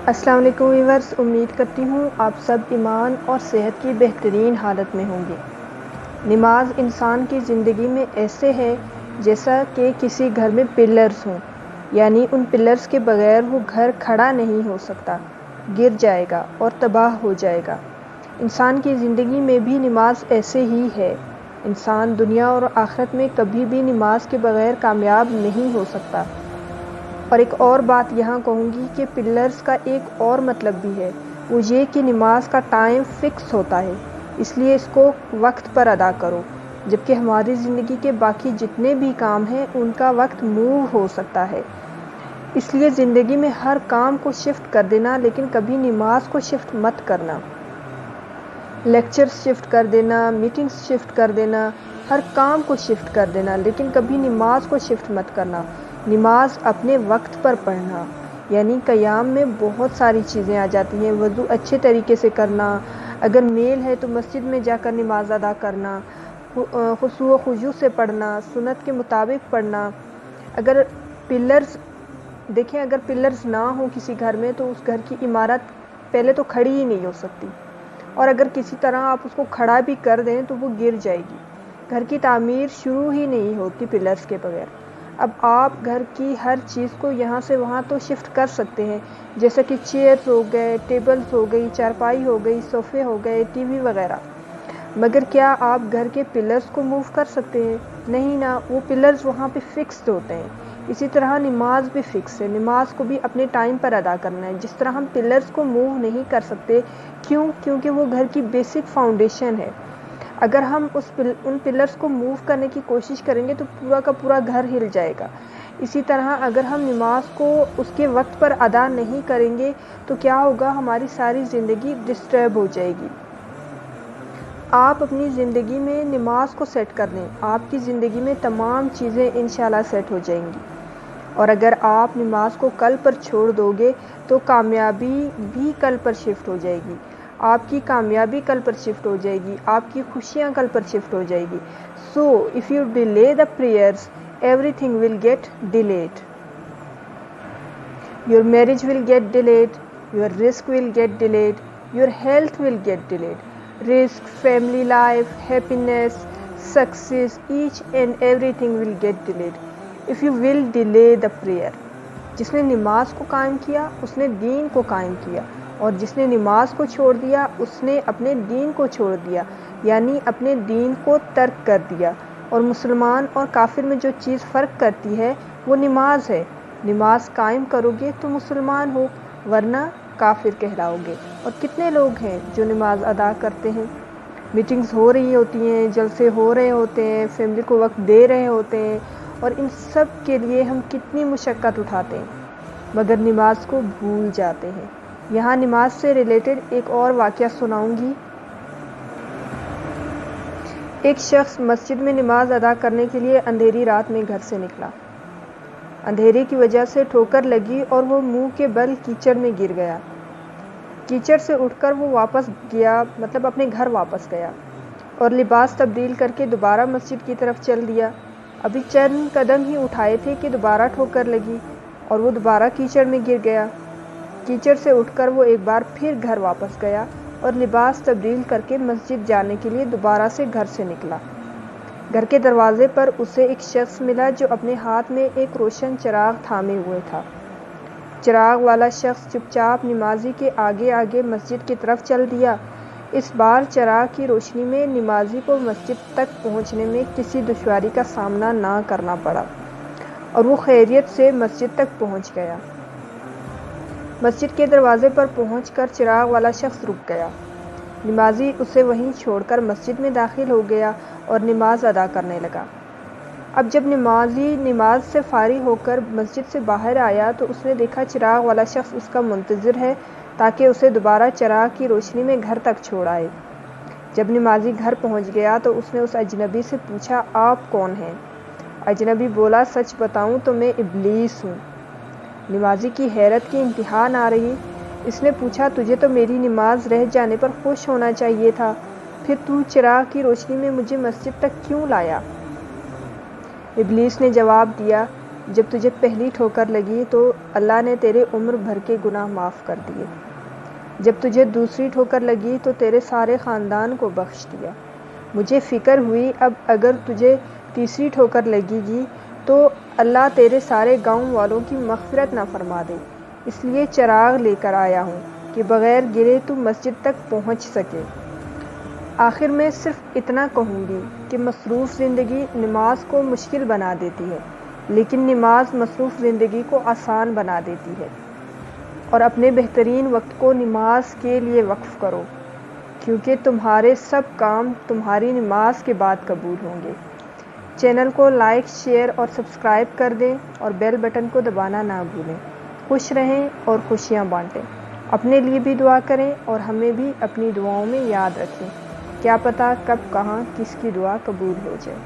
السلام علیکم ویورز، امید کرتی ہوں آپ سب ایمان اور صحت کی بہترین حالت میں ہوں گے۔ نماز انسان کی زندگی میں ایسے ہے جیسا کہ کسی گھر میں پلرز ہوں، یعنی ان پلرز کے بغیر وہ گھر کھڑا نہیں ہو سکتا، گر جائے گا اور تباہ ہو جائے گا۔ انسان کی زندگی میں بھی نماز ایسے ہی ہے۔ انسان دنیا اور آخرت میں کبھی بھی نماز کے بغیر کامیاب نہیں ہو سکتا۔ اور ایک اور بات یہاں کہوں گی کہ پلرز کا ایک اور مطلب بھی ہے، وہ یہ کہ نماز کا ٹائم فکس ہوتا ہے، اس لیے اس کو وقت پر ادا کرو، جبکہ ہماری زندگی کے باقی جتنے بھی کام ہیں ان کا وقت موو ہو سکتا ہے۔ اس لیے زندگی میں ہر کام کو شفٹ کر دینا، لیکن کبھی نماز کو شفٹ مت کرنا۔ لیکچرز شفٹ کر دینا، میٹنگز شفٹ کر دینا، ہر کام کو شفٹ کر دینا، لیکن کبھی نماز کو شفٹ مت کرنا۔ نماز اپنے وقت پر پڑھنا، یعنی قیام میں بہت ساری چیزیں آ جاتی ہیں۔ وضو اچھے طریقے سے کرنا، اگر میل ہے تو مسجد میں جا کر نماز ادا کرنا، خشوع و خضوع سے پڑھنا، سنت کے مطابق پڑھنا۔ اگر پلرز نہ ہوں کسی گھر میں تو اس گھر کی عمارت پہلے تو کھڑی ہی نہیں ہو سکتی، اور اگر کسی طرح آپ اس کو کھڑا بھی کر دیں تو وہ گر جائے گی۔ گھر کی تعمیر شروع ہی نہیں ہوتی پلرز کے بغیر۔ اب آپ گھر کی ہر چیز کو یہاں سے وہاں تو شفٹ کر سکتے ہیں، جیسے کہ چیئرز ہو گئے، ٹیبلز ہو گئی، چارپائی ہو گئی، صوفے ہو گئے، ٹی وی وغیرہ، مگر کیا آپ گھر کے پلرز کو موو کر سکتے ہیں؟ نہیں نا، وہ پلرز وہاں پہ فکسڈ ہوتے ہیں۔ اسی طرح نماز بھی فکس ہے، نماز کو بھی اپنے ٹائم پر ادا کرنا ہے۔ جس طرح ہم پلرز کو موو نہیں کر سکتے، کیونکہ وہ گھر کی بیسک فاؤنڈیشن ہے۔ اگر ہم ان پلرز کو موو کرنے کی کوشش کریں گے تو پورا کا پورا گھر ہل جائے گا۔ اسی طرح اگر ہم نماز کو اس کے وقت پر ادا نہیں کریں گے تو کیا ہوگا، ہماری ساری زندگی ڈسٹرب ہو جائے گی۔ آپ اپنی زندگی میں نماز کو سیٹ کر لیں، آپ کی زندگی میں تمام چیزیں انشاءاللہ سیٹ ہو جائیں گی۔ اور اگر آپ نماز کو کل پر چھوڑ دو گے تو کامیابی بھی کل پر شفٹ ہو جائے گی، آپ کی کامیابی کل پر شفٹ ہو جائے گی، آپ کی خوشیاں کل پر شفٹ ہو جائے گی۔ So if you delay the prayers, everything will get delayed. Your marriage will get delayed, your risk will get delayed, your health will get delayed. Risk, family life, happiness, success, each and everything will get delayed if you will delay the prayer. جس نے نماز کو قائم کیا اس نے دین کو قائم کیا، اور جس نے نماز کو چھوڑ دیا اس نے اپنے دین کو چھوڑ دیا، یعنی اپنے دین کو ترک کر دیا۔ اور مسلمان اور کافر میں جو چیز فرق کرتی ہے وہ نماز ہے۔ نماز قائم کرو گے تو مسلمان ہو، ورنہ کافر کہلاؤ گے۔ اور کتنے لوگ ہیں جو نماز ادا کرتے ہیں، میٹنگز ہو رہی ہوتی ہیں، جلسے ہو رہے ہوتے ہیں، فیملی کو وقت دے رہے ہوتے ہیں، اور ان سب کے لیے ہم کتنی مشقت اٹھاتے ہیں، مگر نماز کو بھول جاتے ہیں۔ یہاں نماز سے ریلیٹڈ ایک اور واقعہ سناؤں گی۔ ایک شخص مسجد میں نماز ادا کرنے کے لیے اندھیری رات میں گھر سے نکلا۔ اندھیرے کی وجہ سے ٹھوکر لگی اور وہ منہ کے بل کیچڑ میں گر گیا۔ کیچڑ سے اٹھ کر وہ اپنے گھر واپس گیا اور لباس تبدیل کر کے دوبارہ مسجد کی طرف چل دیا۔ ابھی چند قدم ہی اٹھائے تھے کہ دوبارہ ٹھوکر لگی اور وہ دوبارہ کیچڑ میں گر گیا۔ کیچڑ سے اٹھ کر وہ ایک بار پھر گھر واپس گیا اور لباس تبدیل کر کے مسجد جانے کے لیے دوبارہ سے گھر سے نکلا۔ گھر کے دروازے پر اسے ایک شخص ملا جو اپنے ہاتھ میں ایک روشن چراغ تھامے ہوئے تھا۔ چراغ والا شخص چپ چاپ نمازی کے آگے آگے مسجد کی طرف چل دیا۔ اس بار چراغ کی روشنی میں نمازی کو مسجد تک پہنچنے میں کسی دشواری کا سامنا نہ کرنا پڑا اور وہ خیریت سے مسجد تک پہنچ گیا۔ مسجد کے دروازے پر پہنچ کر چراغ والا شخص رک گیا۔ نمازی اسے وہیں چھوڑ کر مسجد میں داخل ہو گیا اور نماز ادا کرنے لگا۔ اب جب نمازی نماز سے فارغ ہو کر مسجد سے باہر آیا تو اس نے دیکھا چراغ والا شخص اس کا منتظر ہے تاکہ اسے دوبارہ چراغ کی روشنی میں گھر تک چھوڑ آئے۔ جب نمازی گھر پہنچ گیا تو اس نے اس اجنبی سے پوچھا، آپ کون ہیں؟ اجنبی بولا، سچ بتاؤں تو میں ابلیس ہوں۔ نمازی کی حیرت کی انتہا نہ رہی۔ اس نے پوچھا، تجھے تو میری نماز رہ جانے پر خوش ہونا چاہیے تھا، پھر تو چراغ کی روشنی میں مجھے مسجد تک کیوں لایا؟ ابلیس نے جواب دیا، جب تجھے پہلی ٹھوکر لگی تو اللہ نے تیرے عمر بھر کے گناہ معاف کر دیے۔ جب تجھے دوسری ٹھوکر لگی تو تیرے سارے خاندان کو بخش دیا۔ مجھے فکر ہوئی اب اگر تجھے تیسری ٹھوکر لگے گی تو اللہ تیرے سارے گاؤں والوں کی مغفرت نہ فرما دے، اس لیے چراغ لے کر آیا ہوں کہ بغیر گرے تو مسجد تک پہنچ سکے۔ آخر میں صرف اتنا کہوں گی کہ مصروف زندگی نماز کو مشکل بنا دیتی ہے، لیکن نماز مصروف زندگی کو آسان بنا دیتی ہے، اور اپنے بہترین وقت کو نماز کے لیے وقف کرو، کیونکہ تمہارے سب کام تمہاری نماز کے بعد قبول ہوں گے۔ چینل کو لائک، شیئر اور سبسکرائب کر دیں اور بیل بٹن کو دبانا نہ بھولیں۔ خوش رہیں اور خوشیاں بانٹیں۔ اپنے لیے بھی دعا کریں اور ہمیں بھی اپنی دعاؤں میں یاد رکھیں۔ کیا پتہ کب کہاں کس کی دعا قبول ہو جائے۔